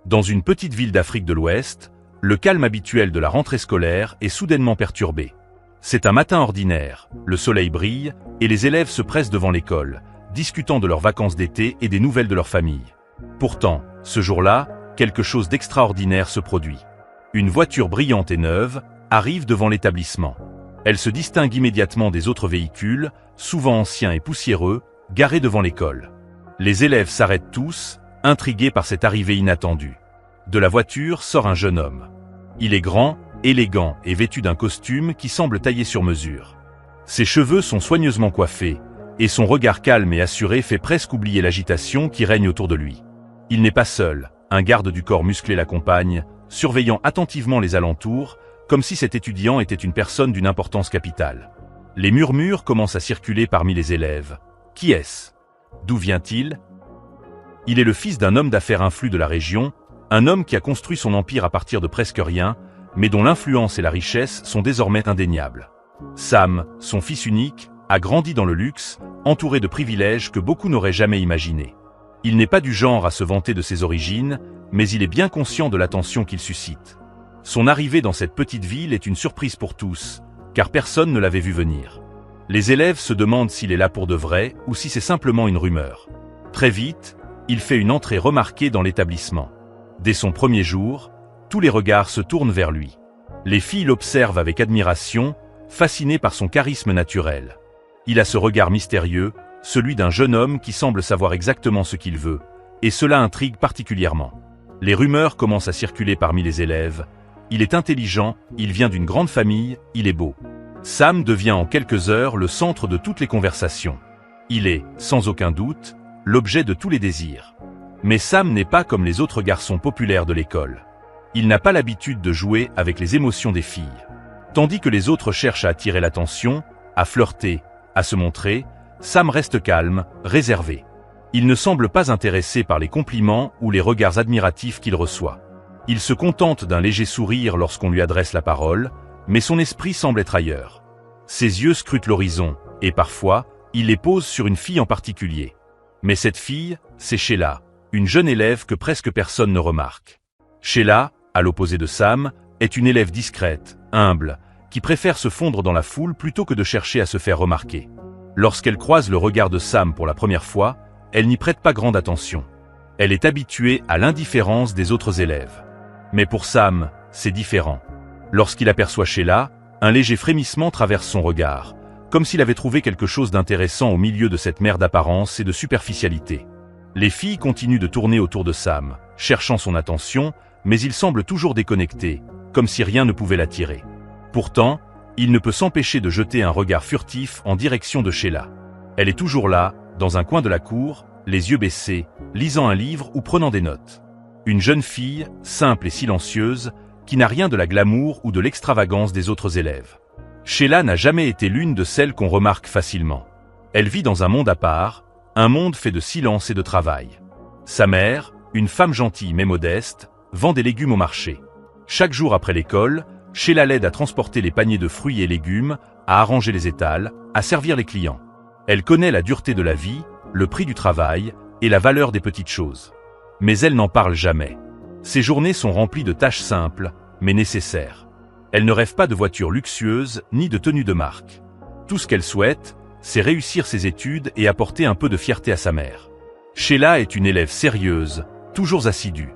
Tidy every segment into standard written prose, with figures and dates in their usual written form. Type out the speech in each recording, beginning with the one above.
Dans une petite ville d'Afrique de l'Ouest, le calme habituel de la rentrée scolaire est soudainement perturbé. C'est un matin ordinaire, le soleil brille et les élèves se pressent devant l'école, discutant de leurs vacances d'été et des nouvelles de leur famille. Pourtant, ce jour-là, quelque chose d'extraordinaire se produit. Une voiture brillante et neuve arrive devant l'établissement. Elle se distingue immédiatement des autres véhicules, souvent anciens et poussiéreux, garés devant l'école. Les élèves s'arrêtent tous, intrigués par cette arrivée inattendue. De la voiture sort un jeune homme. Il est grand, élégant et vêtu d'un costume qui semble taillé sur mesure. Ses cheveux sont soigneusement coiffés, et son regard calme et assuré fait presque oublier l'agitation qui règne autour de lui. Il n'est pas seul, un garde du corps musclé l'accompagne, surveillant attentivement les alentours, comme si cet étudiant était une personne d'une importance capitale. Les murmures commencent à circuler parmi les élèves. Qui est-ce? D'où vient-il? Il est le fils d'un homme d'affaires influent de la région, un homme qui a construit son empire à partir de presque rien, mais dont l'influence et la richesse sont désormais indéniables. Sam, son fils unique, a grandi dans le luxe, entouré de privilèges que beaucoup n'auraient jamais imaginés. Il n'est pas du genre à se vanter de ses origines, mais il est bien conscient de l'attention qu'il suscite. Son arrivée dans cette petite ville est une surprise pour tous, car personne ne l'avait vu venir. Les élèves se demandent s'il est là pour de vrai ou si c'est simplement une rumeur. Très vite, il fait une entrée remarquée dans l'établissement. Dès son premier jour, tous les regards se tournent vers lui. Les filles l'observent avec admiration, fascinées par son charisme naturel. Il a ce regard mystérieux, celui d'un jeune homme qui semble savoir exactement ce qu'il veut, et cela intrigue particulièrement. Les rumeurs commencent à circuler parmi les élèves. Il est intelligent, il vient d'une grande famille, il est beau. Sam devient en quelques heures le centre de toutes les conversations. Il est, sans aucun doute, l'objet de tous les désirs. Mais Sam n'est pas comme les autres garçons populaires de l'école. Il n'a pas l'habitude de jouer avec les émotions des filles. Tandis que les autres cherchent à attirer l'attention, à flirter, à se montrer, Sam reste calme, réservé. Il ne semble pas intéressé par les compliments ou les regards admiratifs qu'il reçoit. Il se contente d'un léger sourire lorsqu'on lui adresse la parole, mais son esprit semble être ailleurs. Ses yeux scrutent l'horizon, et parfois, il les pose sur une fille en particulier. Mais cette fille, c'est Sheila, une jeune élève que presque personne ne remarque. Sheila, à l'opposé de Sam, est une élève discrète, humble, qui préfère se fondre dans la foule plutôt que de chercher à se faire remarquer. Lorsqu'elle croise le regard de Sam pour la première fois, elle n'y prête pas grande attention. Elle est habituée à l'indifférence des autres élèves. Mais pour Sam, c'est différent. Lorsqu'il aperçoit Sheila, un léger frémissement traverse son regard, comme s'il avait trouvé quelque chose d'intéressant au milieu de cette mer d'apparence et de superficialité. Les filles continuent de tourner autour de Sam, cherchant son attention, mais il semble toujours déconnecté, comme si rien ne pouvait l'attirer. Pourtant, il ne peut s'empêcher de jeter un regard furtif en direction de Sheila. Elle est toujours là, dans un coin de la cour, les yeux baissés, lisant un livre ou prenant des notes. Une jeune fille, simple et silencieuse, qui n'a rien de la glamour ou de l'extravagance des autres élèves. Sheila n'a jamais été l'une de celles qu'on remarque facilement. Elle vit dans un monde à part, un monde fait de silence et de travail. Sa mère, une femme gentille mais modeste, vend des légumes au marché. Chaque jour après l'école, Sheila l'aide à transporter les paniers de fruits et légumes, à arranger les étals, à servir les clients. Elle connaît la dureté de la vie, le prix du travail et la valeur des petites choses. Mais elle n'en parle jamais. Ses journées sont remplies de tâches simples, mais nécessaires. Elle ne rêve pas de voitures luxueuses ni de tenues de marque. Tout ce qu'elle souhaite, c'est réussir ses études et apporter un peu de fierté à sa mère. Sheila est une élève sérieuse, toujours assidue.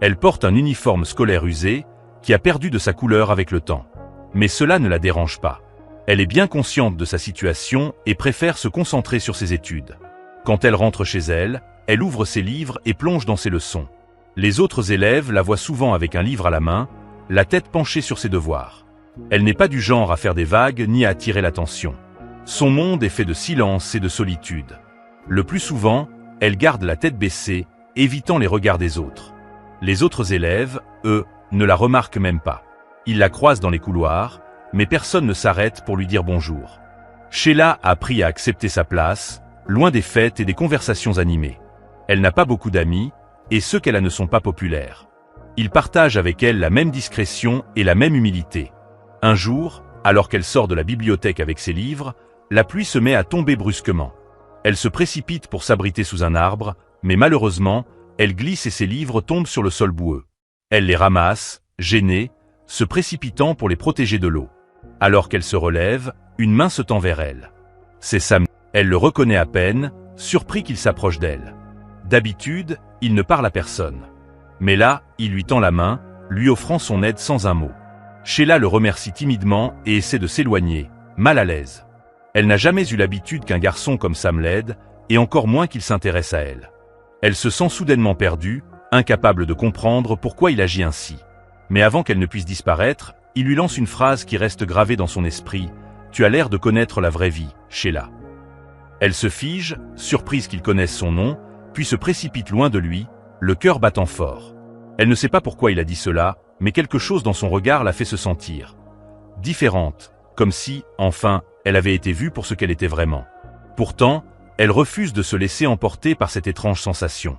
Elle porte un uniforme scolaire usé, qui a perdu de sa couleur avec le temps. Mais cela ne la dérange pas. Elle est bien consciente de sa situation et préfère se concentrer sur ses études. Quand elle rentre chez elle, elle ouvre ses livres et plonge dans ses leçons. Les autres élèves la voient souvent avec un livre à la main, la tête penchée sur ses devoirs. Elle n'est pas du genre à faire des vagues ni à attirer l'attention. Son monde est fait de silence et de solitude. Le plus souvent, elle garde la tête baissée, évitant les regards des autres. Les autres élèves, eux, ne la remarquent même pas. Ils la croisent dans les couloirs, mais personne ne s'arrête pour lui dire bonjour. Sheila a appris à accepter sa place, loin des fêtes et des conversations animées. Elle n'a pas beaucoup d'amis, et ceux qu'elle a ne sont pas populaires. Ils partagent avec elle la même discrétion et la même humilité. Un jour, alors qu'elle sort de la bibliothèque avec ses livres, la pluie se met à tomber brusquement. Elle se précipite pour s'abriter sous un arbre, mais malheureusement, elle glisse et ses livres tombent sur le sol boueux. Elle les ramasse, gênée, se précipitant pour les protéger de l'eau. Alors qu'elle se relève, une main se tend vers elle. C'est Sam. Elle le reconnaît à peine, surpris qu'il s'approche d'elle. D'habitude, il ne parle à personne. Mais là, il lui tend la main, lui offrant son aide sans un mot. Sheila le remercie timidement et essaie de s'éloigner, mal à l'aise. Elle n'a jamais eu l'habitude qu'un garçon comme Sam l'aide, et encore moins qu'il s'intéresse à elle. Elle se sent soudainement perdue, incapable de comprendre pourquoi il agit ainsi. Mais avant qu'elle ne puisse disparaître, il lui lance une phrase qui reste gravée dans son esprit. « Tu as l'air de connaître la vraie vie, Sheila. » Elle se fige, surprise qu'il connaisse son nom, puis se précipite loin de lui, le cœur battant fort. Elle ne sait pas pourquoi il a dit cela, mais quelque chose dans son regard la fait se sentir différente, comme si, enfin, elle avait été vue pour ce qu'elle était vraiment. Pourtant, elle refuse de se laisser emporter par cette étrange sensation.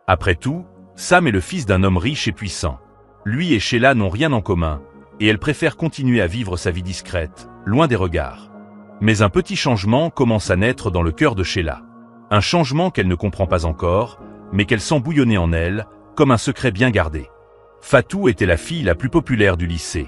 Après tout, Sam est le fils d'un homme riche et puissant. Lui et Sheila n'ont rien en commun, et elle préfère continuer à vivre sa vie discrète, loin des regards. Mais un petit changement commence à naître dans le cœur de Sheila. Un changement qu'elle ne comprend pas encore, mais qu'elle sent bouillonner en elle, comme un secret bien gardé. Fatou était la fille la plus populaire du lycée.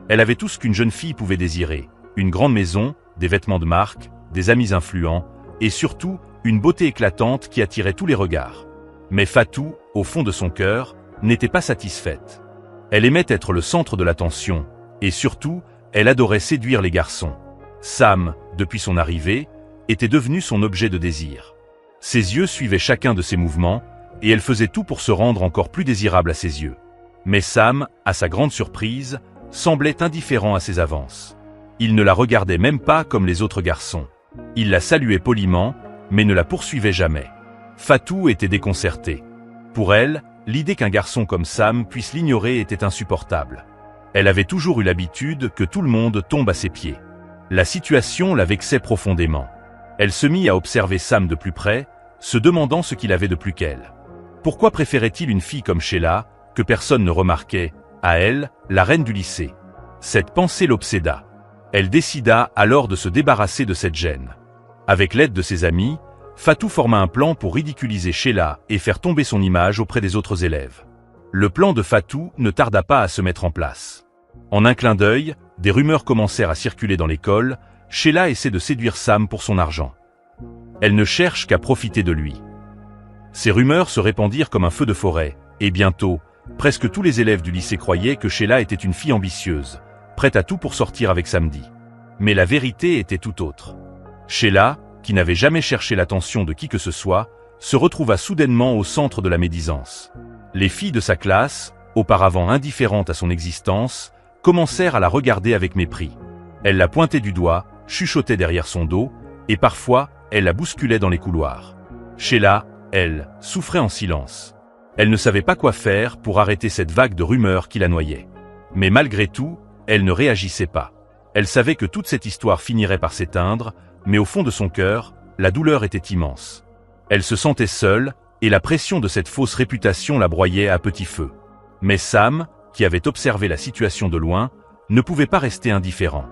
Elle avait tout ce qu'une jeune fille pouvait désirer. Une grande maison, des vêtements de marque, des amis influents, et surtout, une beauté éclatante qui attirait tous les regards. Mais Fatou, au fond de son cœur, n'était pas satisfaite. Elle aimait être le centre de l'attention, et surtout, elle adorait séduire les garçons. Sam, depuis son arrivée, était devenu son objet de désir. Ses yeux suivaient chacun de ses mouvements, et elle faisait tout pour se rendre encore plus désirable à ses yeux. Mais Sam, à sa grande surprise, semblait indifférent à ses avances. Il ne la regardait même pas comme les autres garçons. Il la saluait poliment, mais ne la poursuivait jamais. Fatou était déconcertée. Pour elle, l'idée qu'un garçon comme Sam puisse l'ignorer était insupportable. Elle avait toujours eu l'habitude que tout le monde tombe à ses pieds. La situation la vexait profondément. Elle se mit à observer Sam de plus près, se demandant ce qu'il avait de plus qu'elle. Pourquoi préférait-il une fille comme Sheila, que personne ne remarquait, à elle, la reine du lycée? Cette pensée l'obséda. Elle décida alors de se débarrasser de cette gêne. Avec l'aide de ses amis, Fatou forma un plan pour ridiculiser Sheila et faire tomber son image auprès des autres élèves. Le plan de Fatou ne tarda pas à se mettre en place. En un clin d'œil, des rumeurs commencèrent à circuler dans l'école. Sheila essaie de séduire Sam pour son argent. Elle ne cherche qu'à profiter de lui. Ces rumeurs se répandirent comme un feu de forêt, et bientôt, presque tous les élèves du lycée croyaient que Sheila était une fille ambitieuse, prête à tout pour sortir avec Samedi. Mais la vérité était tout autre. Sheila, qui n'avait jamais cherché l'attention de qui que ce soit, se retrouva soudainement au centre de la médisance. Les filles de sa classe, auparavant indifférentes à son existence, commencèrent à la regarder avec mépris. Elle la pointait du doigt, chuchotait derrière son dos, et parfois, elle la bousculait dans les couloirs. Sheila, elle, souffrait en silence. Elle ne savait pas quoi faire pour arrêter cette vague de rumeurs qui la noyait. Mais malgré tout, elle ne réagissait pas. Elle savait que toute cette histoire finirait par s'éteindre, mais au fond de son cœur, la douleur était immense. Elle se sentait seule, et la pression de cette fausse réputation la broyait à petit feu. Mais Sam, qui avait observé la situation de loin, ne pouvait pas rester indifférent.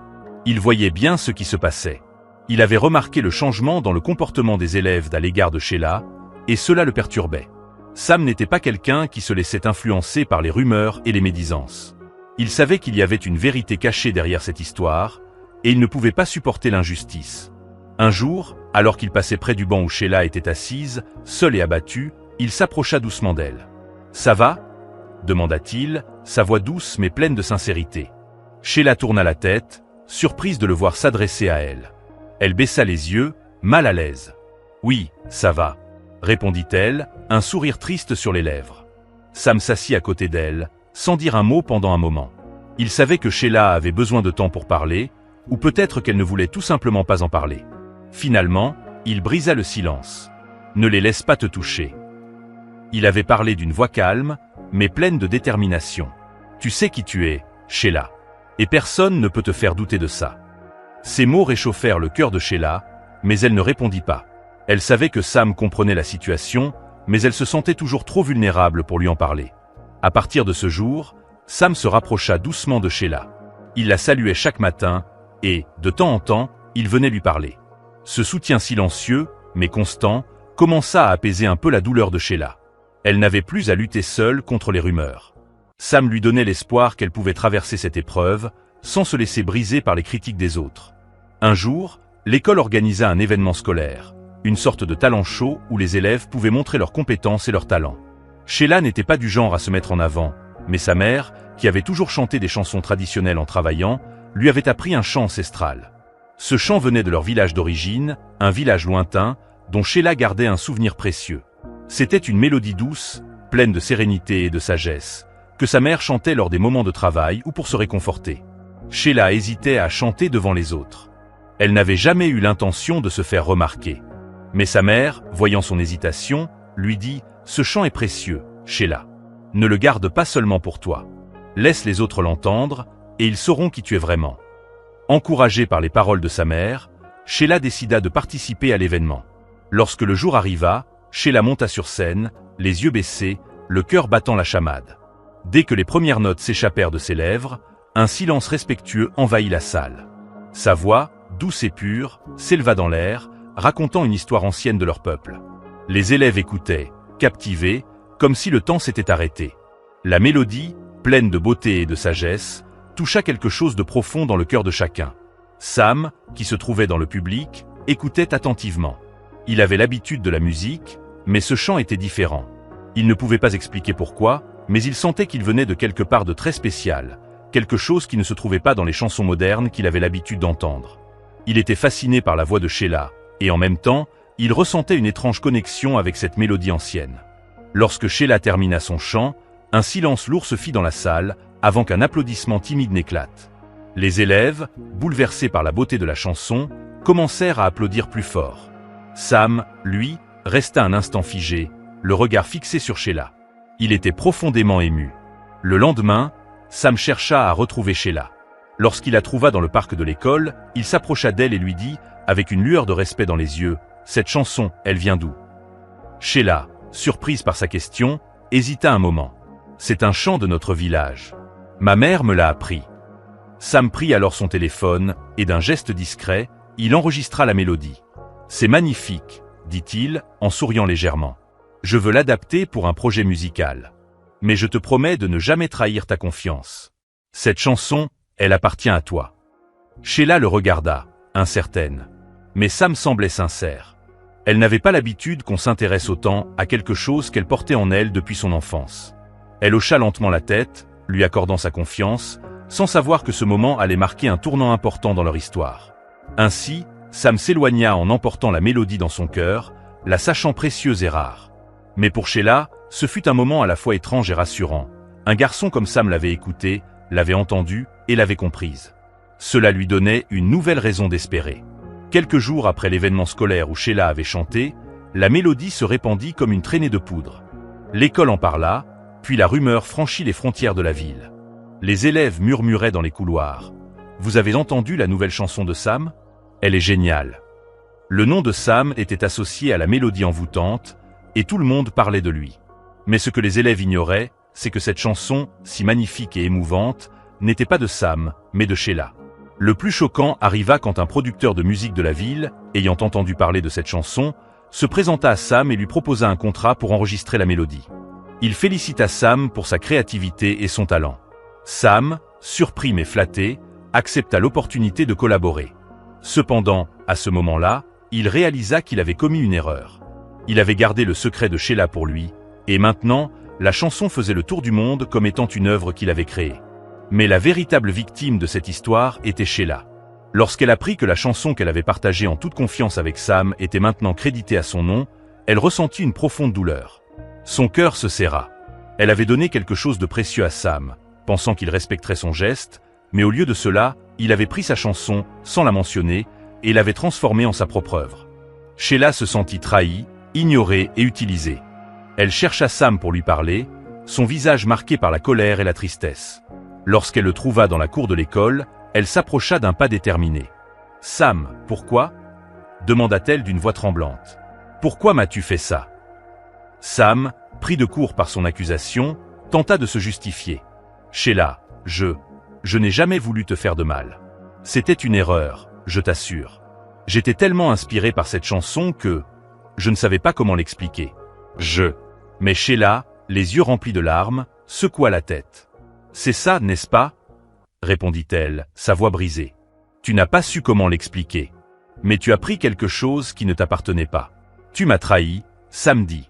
Il voyait bien ce qui se passait. Il avait remarqué le changement dans le comportement des élèves à l'égard de Sheila, et cela le perturbait. Sam n'était pas quelqu'un qui se laissait influencer par les rumeurs et les médisances. Il savait qu'il y avait une vérité cachée derrière cette histoire, et il ne pouvait pas supporter l'injustice. Un jour, alors qu'il passait près du banc où Sheila était assise, seule et abattue, il s'approcha doucement d'elle. « Ça va ?» demanda-t-il, sa voix douce mais pleine de sincérité. Sheila tourna la tête, surprise de le voir s'adresser à elle. Elle baissa les yeux, mal à l'aise. « Oui, ça va », répondit-elle, un sourire triste sur les lèvres. Sam s'assit à côté d'elle, sans dire un mot pendant un moment. Il savait que Sheila avait besoin de temps pour parler, ou peut-être qu'elle ne voulait tout simplement pas en parler. Finalement, il brisa le silence. « Ne les laisse pas te toucher. » Il avait parlé d'une voix calme, mais pleine de détermination. « Tu sais qui tu es, Sheila. Et personne ne peut te faire douter de ça. » Ces mots réchauffèrent le cœur de Sheila, mais elle ne répondit pas. Elle savait que Sam comprenait la situation, mais elle se sentait toujours trop vulnérable pour lui en parler. À partir de ce jour, Sam se rapprocha doucement de Sheila. Il la saluait chaque matin, et, de temps en temps, il venait lui parler. Ce soutien silencieux, mais constant, commença à apaiser un peu la douleur de Sheila. Elle n'avait plus à lutter seule contre les rumeurs. Sam lui donnait l'espoir qu'elle pouvait traverser cette épreuve, sans se laisser briser par les critiques des autres. Un jour, l'école organisa un événement scolaire, une sorte de talent show où les élèves pouvaient montrer leurs compétences et leurs talents. Sheila n'était pas du genre à se mettre en avant, mais sa mère, qui avait toujours chanté des chansons traditionnelles en travaillant, lui avait appris un chant ancestral. Ce chant venait de leur village d'origine, un village lointain, dont Sheila gardait un souvenir précieux. C'était une mélodie douce, pleine de sérénité et de sagesse, que sa mère chantait lors des moments de travail ou pour se réconforter. Sheila hésitait à chanter devant les autres. Elle n'avait jamais eu l'intention de se faire remarquer. Mais sa mère, voyant son hésitation, lui dit « Ce chant est précieux, Sheila. Ne le garde pas seulement pour toi. Laisse les autres l'entendre, et ils sauront qui tu es vraiment. » Encouragée par les paroles de sa mère, Sheila décida de participer à l'événement. Lorsque le jour arriva, Sheila monta sur scène, les yeux baissés, le cœur battant la chamade. Dès que les premières notes s'échappèrent de ses lèvres, un silence respectueux envahit la salle. Sa voix, douce et pure, s'éleva dans l'air, racontant une histoire ancienne de leur peuple. Les élèves écoutaient, captivés, comme si le temps s'était arrêté. La mélodie, pleine de beauté et de sagesse, toucha quelque chose de profond dans le cœur de chacun. Sam, qui se trouvait dans le public, écoutait attentivement. Il avait l'habitude de la musique, mais ce chant était différent. Il ne pouvait pas expliquer pourquoi, mais il sentait qu'il venait de quelque part de très spécial, quelque chose qui ne se trouvait pas dans les chansons modernes qu'il avait l'habitude d'entendre. Il était fasciné par la voix de Sheila, et en même temps, il ressentait une étrange connexion avec cette mélodie ancienne. Lorsque Sheila termina son chant, un silence lourd se fit dans la salle, avant qu'un applaudissement timide n'éclate. Les élèves, bouleversés par la beauté de la chanson, commencèrent à applaudir plus fort. Sam, lui, resta un instant figé, le regard fixé sur Sheila. Il était profondément ému. Le lendemain, Sam chercha à retrouver Sheila. Lorsqu'il la trouva dans le parc de l'école, il s'approcha d'elle et lui dit, avec une lueur de respect dans les yeux, « Cette chanson, elle vient d'où » Sheila, surprise par sa question, hésita un moment. « C'est un chant de notre village. Ma mère me l'a appris. » Sam prit alors son téléphone, et d'un geste discret, il enregistra la mélodie. « C'est magnifique, » dit-il, en souriant légèrement. « Je veux l'adapter pour un projet musical. Mais je te promets de ne jamais trahir ta confiance. Cette chanson, elle appartient à toi. » Sheila le regarda, incertaine. Mais Sam semblait sincère. Elle n'avait pas l'habitude qu'on s'intéresse autant à quelque chose qu'elle portait en elle depuis son enfance. Elle hocha lentement la tête, lui accordant sa confiance, sans savoir que ce moment allait marquer un tournant important dans leur histoire. Ainsi, Sam s'éloigna en emportant la mélodie dans son cœur, la sachant précieuse et rare. Mais pour Sheila, ce fut un moment à la fois étrange et rassurant. Un garçon comme Sam l'avait écoutée, l'avait entendue et l'avait comprise. Cela lui donnait une nouvelle raison d'espérer. Quelques jours après l'événement scolaire où Sheila avait chanté, la mélodie se répandit comme une traînée de poudre. L'école en parla, puis la rumeur franchit les frontières de la ville. Les élèves murmuraient dans les couloirs. « Vous avez entendu la nouvelle chanson de Sam ? Elle est géniale. » Le nom de Sam était associé à la mélodie envoûtante, et tout le monde parlait de lui. Mais ce que les élèves ignoraient, c'est que cette chanson, si magnifique et émouvante, n'était pas de Sam, mais de Sheila. Le plus choquant arriva quand un producteur de musique de la ville, ayant entendu parler de cette chanson, se présenta à Sam et lui proposa un contrat pour enregistrer la mélodie. Il félicita Sam pour sa créativité et son talent. Sam, surpris mais flatté, accepta l'opportunité de collaborer. Cependant, à ce moment-là, il réalisa qu'il avait commis une erreur. Il avait gardé le secret de Sheila pour lui, et maintenant, la chanson faisait le tour du monde comme étant une œuvre qu'il avait créée. Mais la véritable victime de cette histoire était Sheila. Lorsqu'elle apprit que la chanson qu'elle avait partagée en toute confiance avec Sam était maintenant créditée à son nom, elle ressentit une profonde douleur. Son cœur se serra. Elle avait donné quelque chose de précieux à Sam, pensant qu'il respecterait son geste, mais au lieu de cela, il avait pris sa chanson, sans la mentionner, et l'avait transformée en sa propre œuvre. Sheila se sentit trahie, ignorée et utilisée. Elle chercha Sam pour lui parler, son visage marqué par la colère et la tristesse. Lorsqu'elle le trouva dans la cour de l'école, elle s'approcha d'un pas déterminé. « Sam, pourquoi ?» demanda-t-elle d'une voix tremblante. « Pourquoi m'as-tu fait ça ?» Sam, pris de court par son accusation, tenta de se justifier. « Sheila, je n'ai jamais voulu te faire de mal. C'était une erreur, je t'assure. J'étais tellement inspiré par cette chanson que je ne savais pas comment l'expliquer. Mais Sheila, les yeux remplis de larmes, secoua la tête. « C'est ça, n'est-ce pas ?» répondit-elle, sa voix brisée. « Tu n'as pas su comment l'expliquer. Mais tu as pris quelque chose qui ne t'appartenait pas. Tu m'as trahi, samedi. »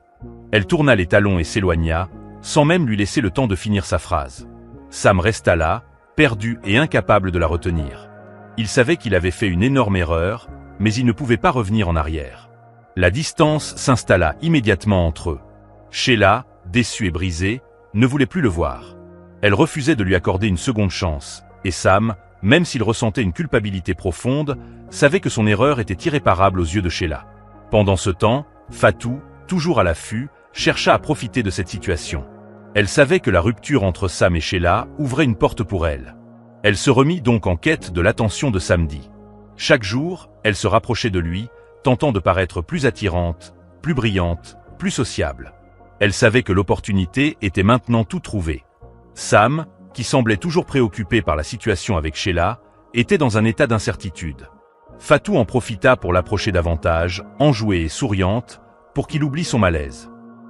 Elle tourna les talons et s'éloigna, sans même lui laisser le temps de finir sa phrase. Sam resta là, perdu et incapable de la retenir. Il savait qu'il avait fait une énorme erreur, mais il ne pouvait pas revenir en arrière. La distance s'installa immédiatement entre eux. Sheila, déçue et brisée, ne voulait plus le voir. Elle refusait de lui accorder une seconde chance, et Sam, même s'il ressentait une culpabilité profonde, savait que son erreur était irréparable aux yeux de Sheila. Pendant ce temps, Fatou, toujours à l'affût, chercha à profiter de cette situation. Elle savait que la rupture entre Sam et Sheila ouvrait une porte pour elle. Elle se remit donc en quête de l'attention de samedi. Chaque jour, elle se rapprochait de lui, tentant de paraître plus attirante, plus brillante, plus sociable. Elle savait que l'opportunité était maintenant tout trouvée. Sam, qui semblait toujours préoccupé par la situation avec Sheila, était dans un état d'incertitude. Fatou en profita pour l'approcher davantage, enjouée et souriante, pour qu'il oublie son malaise.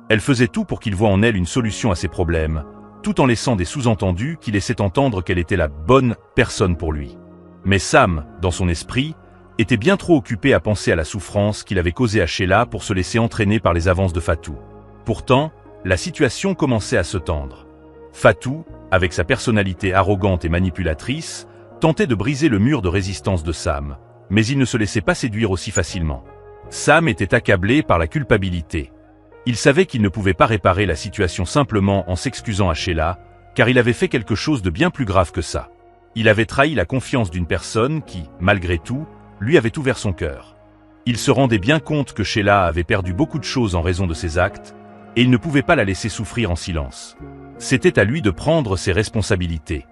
Elle faisait tout pour qu'il voie en elle une solution à ses problèmes, tout en laissant des sous-entendus qui laissaient entendre qu'elle était la bonne personne pour lui. Mais Sam, dans son esprit, était bien trop occupé à penser à la souffrance qu'il avait causée à Sheila pour se laisser entraîner par les avances de Fatou. Pourtant, la situation commençait à se tendre. Fatou, avec sa personnalité arrogante et manipulatrice, tentait de briser le mur de résistance de Sam, mais il ne se laissait pas séduire aussi facilement. Sam était accablé par la culpabilité. Il savait qu'il ne pouvait pas réparer la situation simplement en s'excusant à Sheila, car il avait fait quelque chose de bien plus grave que ça. Il avait trahi la confiance d'une personne qui, malgré tout, lui avait ouvert son cœur. Il se rendait bien compte que Sheila avait perdu beaucoup de choses en raison de ses actes, et il ne pouvait pas la laisser souffrir en silence. C'était à lui de prendre ses responsabilités.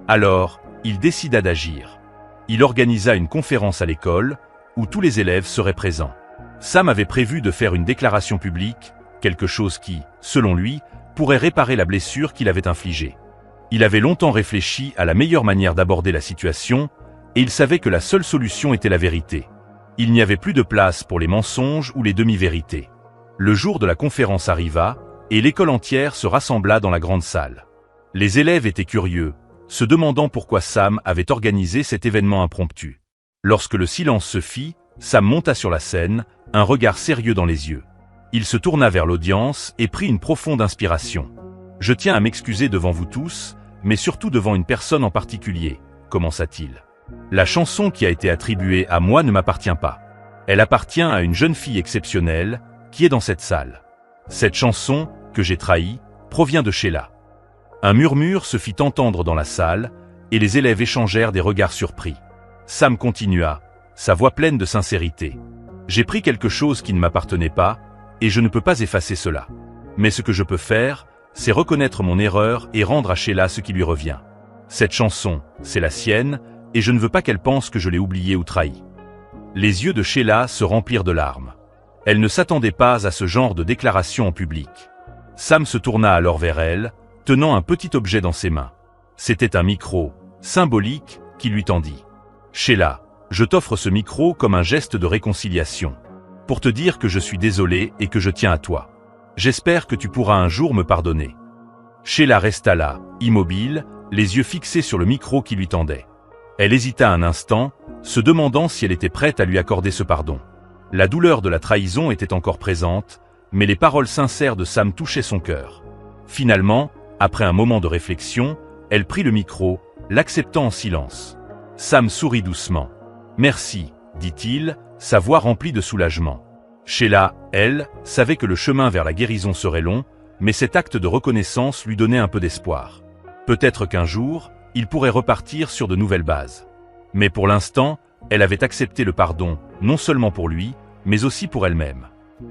Alors, il décida d'agir. Il organisa une conférence à l'école, où tous les élèves seraient présents. Sam avait prévu de faire une déclaration publique, quelque chose qui, selon lui, pourrait réparer la blessure qu'il avait infligée. Il avait longtemps réfléchi à la meilleure manière d'aborder la situation, et il savait que la seule solution était la vérité. Il n'y avait plus de place pour les mensonges ou les demi-vérités. Le jour de la conférence arriva, et l'école entière se rassembla dans la grande salle. Les élèves étaient curieux, se demandant pourquoi Sam avait organisé cet événement impromptu. Lorsque le silence se fit, Sam monta sur la scène, un regard sérieux dans les yeux. Il se tourna vers l'audience et prit une profonde inspiration. « Je tiens à m'excuser devant vous tous, mais surtout devant une personne en particulier, » commença-t-il. « La chanson qui a été attribuée à moi ne m'appartient pas. Elle appartient à une jeune fille exceptionnelle, qui est dans cette salle. Cette chanson, que j'ai trahie, provient de Sheila. » Un murmure se fit entendre dans la salle, et les élèves échangèrent des regards surpris. Sam continua, sa voix pleine de sincérité. « J'ai pris quelque chose qui ne m'appartenait pas, et je ne peux pas effacer cela. Mais ce que je peux faire, c'est reconnaître mon erreur et rendre à Sheila ce qui lui revient. Cette chanson, c'est la sienne, et je ne veux pas qu'elle pense que je l'ai oubliée ou trahie. » Les yeux de Sheila se remplirent de larmes. Elle ne s'attendait pas à ce genre de déclaration en public. Sam se tourna alors vers elle, tenant un petit objet dans ses mains. C'était un micro, symbolique, qui lui tendit. « Sheila, je t'offre ce micro comme un geste de réconciliation, pour te dire que je suis désolé et que je tiens à toi. J'espère que tu pourras un jour me pardonner. » Sheila resta là, immobile, les yeux fixés sur le micro qui lui tendait. Elle hésita un instant, se demandant si elle était prête à lui accorder ce pardon. La douleur de la trahison était encore présente, mais les paroles sincères de Sam touchaient son cœur. Finalement, après un moment de réflexion, elle prit le micro, l'acceptant en silence. Sam sourit doucement. « Merci, » dit-il, sa voix remplie de soulagement. Sheila, elle, savait que le chemin vers la guérison serait long, mais cet acte de reconnaissance lui donnait un peu d'espoir. Peut-être qu'un jour, il pourrait repartir sur de nouvelles bases. Mais pour l'instant, elle avait accepté le pardon, non seulement pour lui, mais aussi pour elle-même.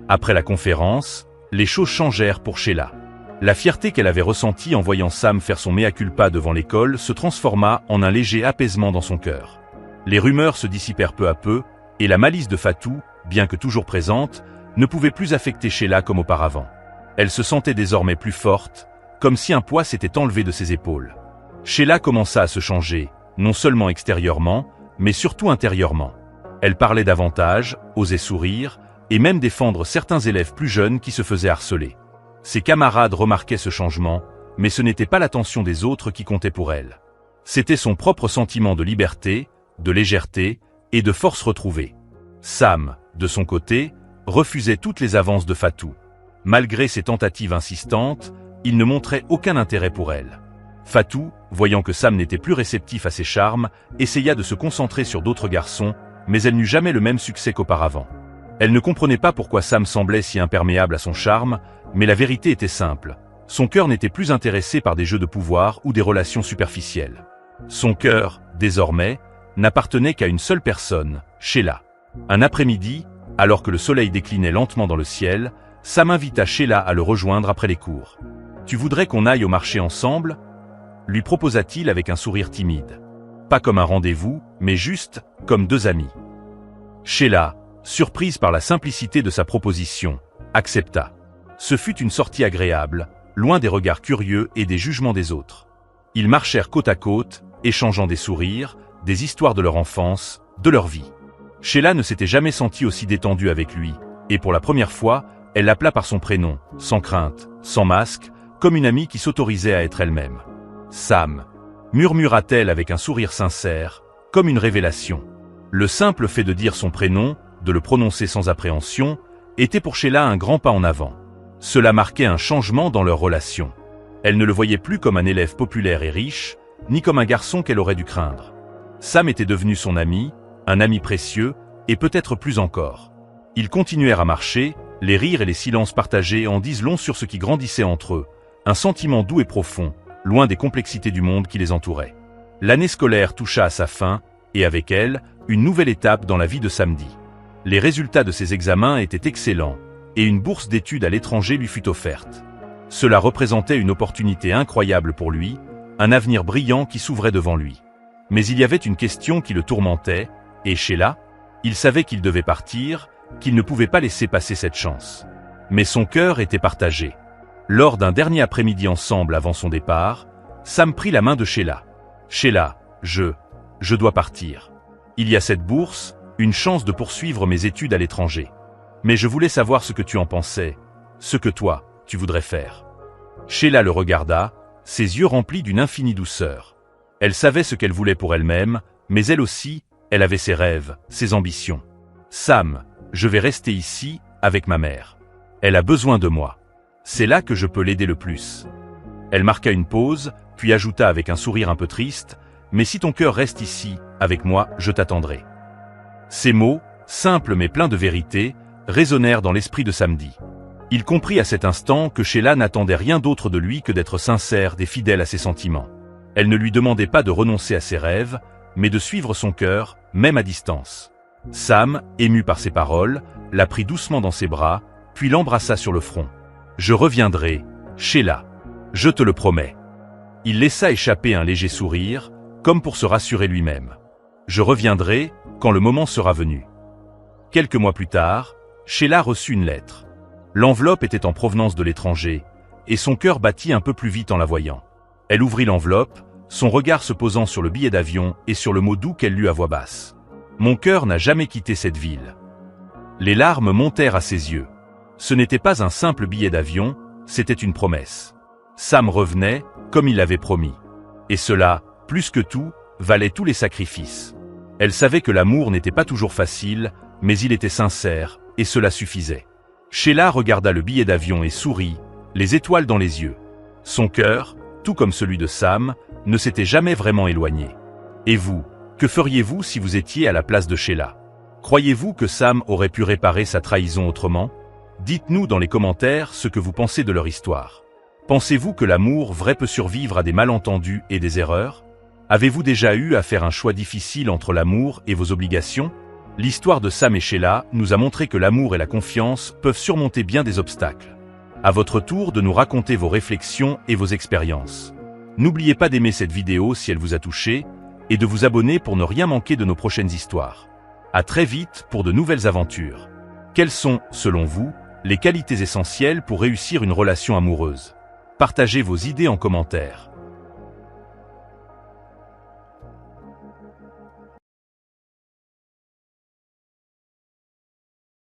Après la conférence, les choses changèrent pour Sheila. La fierté qu'elle avait ressentie en voyant Sam faire son mea culpa devant l'école se transforma en un léger apaisement dans son cœur. Les rumeurs se dissipèrent peu à peu, et la malice de Fatou, bien que toujours présente, ne pouvait plus affecter Sheila comme auparavant. Elle se sentait désormais plus forte, comme si un poids s'était enlevé de ses épaules. Sheila commença à se changer, non seulement extérieurement, mais surtout intérieurement. Elle parlait davantage, osait sourire, et même défendre certains élèves plus jeunes qui se faisaient harceler. Ses camarades remarquaient ce changement, mais ce n'était pas l'attention des autres qui comptait pour elle. C'était son propre sentiment de liberté, de légèreté et de force retrouvée. Sam, de son côté, refusait toutes les avances de Fatou. Malgré ses tentatives insistantes, il ne montrait aucun intérêt pour elle. Fatou, voyant que Sam n'était plus réceptif à ses charmes, essaya de se concentrer sur d'autres garçons, mais elle n'eut jamais le même succès qu'auparavant. Elle ne comprenait pas pourquoi Sam semblait si imperméable à son charme, mais la vérité était simple. Son cœur n'était plus intéressé par des jeux de pouvoir ou des relations superficielles. Son cœur, désormais, n'appartenait qu'à une seule personne, Sheila. Un après-midi, alors que le soleil déclinait lentement dans le ciel, Sam invita Sheila à le rejoindre après les cours. « Tu voudrais qu'on aille au marché ensemble ?» lui proposa-t-il avec un sourire timide. Pas comme un rendez-vous, mais juste comme deux amis. Sheila, surprise par la simplicité de sa proposition, accepta. Ce fut une sortie agréable, loin des regards curieux et des jugements des autres. Ils marchèrent côte à côte, échangeant des sourires, des histoires de leur enfance, de leur vie. Sheila ne s'était jamais sentie aussi détendue avec lui, et pour la première fois, elle l'appela par son prénom, sans crainte, sans masque, comme une amie qui s'autorisait à être elle-même. « Sam », murmura-t-elle avec un sourire sincère, comme une révélation. Le simple fait de dire son prénom, de le prononcer sans appréhension, était pour Sheila un grand pas en avant. Cela marquait un changement dans leur relation. Elle ne le voyait plus comme un élève populaire et riche, ni comme un garçon qu'elle aurait dû craindre. Sam était devenu son ami, un ami précieux, et peut-être plus encore. Ils continuèrent à marcher, les rires et les silences partagés en disent long sur ce qui grandissait entre eux, un sentiment doux et profond, loin des complexités du monde qui les entourait. L'année scolaire toucha à sa fin, et avec elle, une nouvelle étape dans la vie de Samedi. Les résultats de ses examens étaient excellents, et une bourse d'études à l'étranger lui fut offerte. Cela représentait une opportunité incroyable pour lui, un avenir brillant qui s'ouvrait devant lui. Mais il y avait une question qui le tourmentait, et Sheila, il savait qu'il devait partir, qu'il ne pouvait pas laisser passer cette chance. Mais son cœur était partagé. Lors d'un dernier après-midi ensemble avant son départ, Sam prit la main de Sheila. « Sheila, je dois partir. Il y a cette bourse, une chance de poursuivre mes études à l'étranger. Mais je voulais savoir ce que tu en pensais, ce que toi, tu voudrais faire. » Sheila le regarda, ses yeux remplis d'une infinie douceur. Elle savait ce qu'elle voulait pour elle-même, mais elle aussi, elle avait ses rêves, ses ambitions. « Sam, je vais rester ici, avec ma mère. Elle a besoin de moi. C'est là que je peux l'aider le plus. » Elle marqua une pause, puis ajouta avec un sourire un peu triste, « Mais si ton cœur reste ici, avec moi, je t'attendrai. » Ces mots, simples mais pleins de vérité, résonnèrent dans l'esprit de Samedi. Il comprit à cet instant que Sheila n'attendait rien d'autre de lui que d'être sincère et fidèle à ses sentiments. Elle ne lui demandait pas de renoncer à ses rêves, mais de suivre son cœur, même à distance. Sam, ému par ces paroles, la prit doucement dans ses bras, puis l'embrassa sur le front. « Je reviendrai, Sheila. Je te le promets. » Il laissa échapper un léger sourire, comme pour se rassurer lui-même. « Je reviendrai, quand le moment sera venu. » Quelques mois plus tard, Sheila reçut une lettre. L'enveloppe était en provenance de l'étranger, et son cœur battit un peu plus vite en la voyant. Elle ouvrit l'enveloppe, son regard se posant sur le billet d'avion et sur le mot doux qu'elle lut à voix basse. « Mon cœur n'a jamais quitté cette ville. » Les larmes montèrent à ses yeux. Ce n'était pas un simple billet d'avion, c'était une promesse. Sam revenait, comme il l'avait promis. Et cela, plus que tout, valait tous les sacrifices. Elle savait que l'amour n'était pas toujours facile, mais il était sincère, et cela suffisait. Sheila regarda le billet d'avion et sourit, les étoiles dans les yeux. Son cœur, tout comme celui de Sam, ne s'était jamais vraiment éloigné. Et vous, que feriez-vous si vous étiez à la place de Sheila? Croyez-vous que Sam aurait pu réparer sa trahison autrement? Dites-nous dans les commentaires ce que vous pensez de leur histoire. Pensez-vous que l'amour vrai peut survivre à des malentendus et des erreurs? Avez-vous déjà eu à faire un choix difficile entre l'amour et vos obligations? L'histoire de Sam et Sheila nous a montré que l'amour et la confiance peuvent surmonter bien des obstacles. À votre tour de nous raconter vos réflexions et vos expériences. N'oubliez pas d'aimer cette vidéo si elle vous a touché et de vous abonner pour ne rien manquer de nos prochaines histoires. À très vite pour de nouvelles aventures. Quelles sont, selon vous, les qualités essentielles pour réussir une relation amoureuse? Partagez vos idées en commentaire.